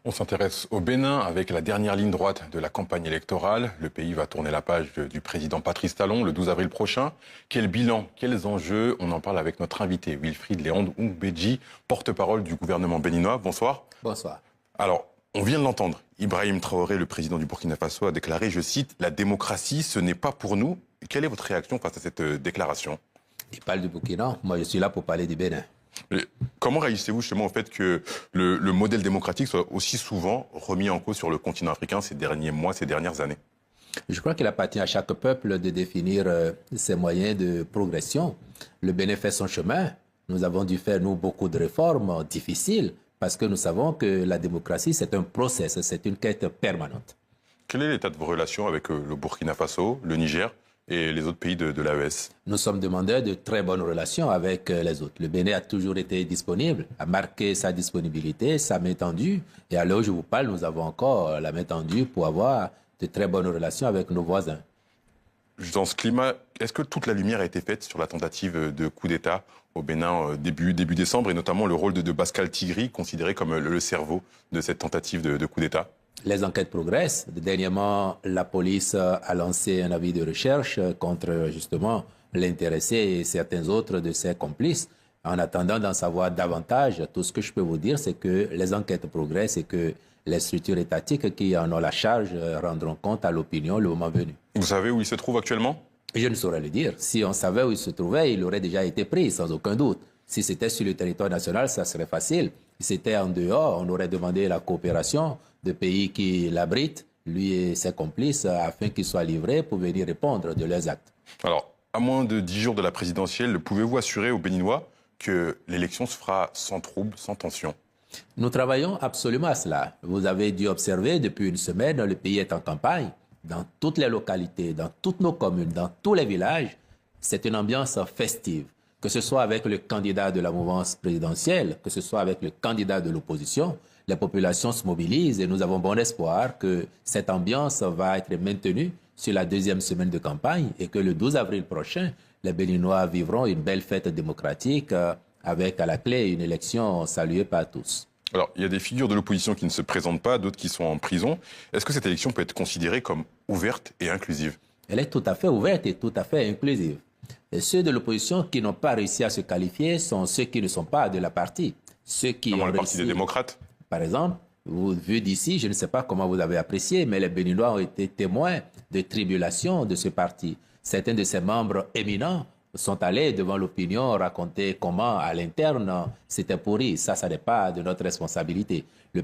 On s'intéresse au Bénin avec la dernière ligne droite de la campagne électorale. Le pays va tourner la page du président Patrice Talon le 12 avril prochain. Quel bilan, quels enjeux? On en parle avec notre invité Wilfried Léandre Oumbeji, porte-parole du gouvernement béninois. Bonsoir. Bonsoir. Alors, on vient de l'entendre. Ibrahim Traoré, le président du Burkina Faso, a déclaré, je cite, « La démocratie, ce n'est pas pour nous ». Quelle est votre réaction face à cette déclaration? Il parle du Burkina, moi je suis là pour parler du Bénin. Comment réagissez-vous justement au fait que le modèle démocratique soit aussi souvent remis en cause sur le continent africain ces derniers mois, ces dernières années? Je crois qu'il appartient à chaque peuple de définir ses moyens de progression. Le Bénin fait son chemin. Nous avons dû faire, nous, beaucoup de réformes difficiles parce que nous savons que la démocratie, c'est un process, c'est une quête permanente. Quel est l'état de vos relations avec le Burkina Faso, le Niger et les autres pays de l'AES? Nous sommes demandeurs de très bonnes relations avec les autres. Le Bénin a toujours été disponible, a marqué sa disponibilité, sa main tendue. Et à l'heure où je vous parle, nous avons encore la main tendue pour avoir de très bonnes relations avec nos voisins. Dans ce climat, est-ce que toute la lumière a été faite sur la tentative de coup d'État au Bénin début décembre, et notamment le rôle de Pascal Tigri, considéré comme le cerveau de cette tentative de coup d'État? Les enquêtes progressent. Dernièrement, la police a lancé un avis de recherche contre justement l'intéressé et certains autres de ses complices. En attendant d'en savoir davantage, tout ce que je peux vous dire, c'est que les enquêtes progressent et que les structures étatiques qui en ont la charge rendront compte à l'opinion le moment venu. Vous savez où il se trouve actuellement? Je ne saurais le dire. Si on savait où il se trouvait, il aurait déjà été pris, sans aucun doute. Si c'était sur le territoire national, ça serait facile. Si c'était en dehors, on aurait demandé la coopération de pays qui l'abritent, lui et ses complices, afin qu'ils soient livrés pour venir répondre de leurs actes. Alors, à moins de 10 jours de la présidentielle, pouvez-vous assurer aux Béninois que l'élection se fera sans trouble, sans tension? Nous travaillons absolument à cela. Vous avez dû observer, depuis une semaine, le pays est en campagne. Dans toutes les localités, dans toutes nos communes, dans tous les villages, c'est une ambiance festive. Que ce soit avec le candidat de la mouvance présidentielle, que ce soit avec le candidat de l'opposition, les populations se mobilisent et nous avons bon espoir que cette ambiance va être maintenue sur la deuxième semaine de campagne et que le 12 avril prochain, les Béninois vivront une belle fête démocratique avec à la clé une élection saluée par tous. Alors, il y a des figures de l'opposition qui ne se présentent pas, d'autres qui sont en prison. Est-ce que cette élection peut être considérée comme ouverte et inclusive? Elle est tout à fait ouverte et tout à fait inclusive. Et ceux de l'opposition qui n'ont pas réussi à se qualifier sont ceux qui ne sont pas de la partie. Ceux qui Comment ont le réussi... Parti des démocrates? Par exemple, vous, vu d'ici, je ne sais pas comment vous avez apprécié, mais les Béninois ont été témoins de tribulations de ce parti. Certains de ses membres éminents sont allés devant l'opinion raconter comment, à l'interne, c'était pourri. Ça n'est pas de notre responsabilité. Le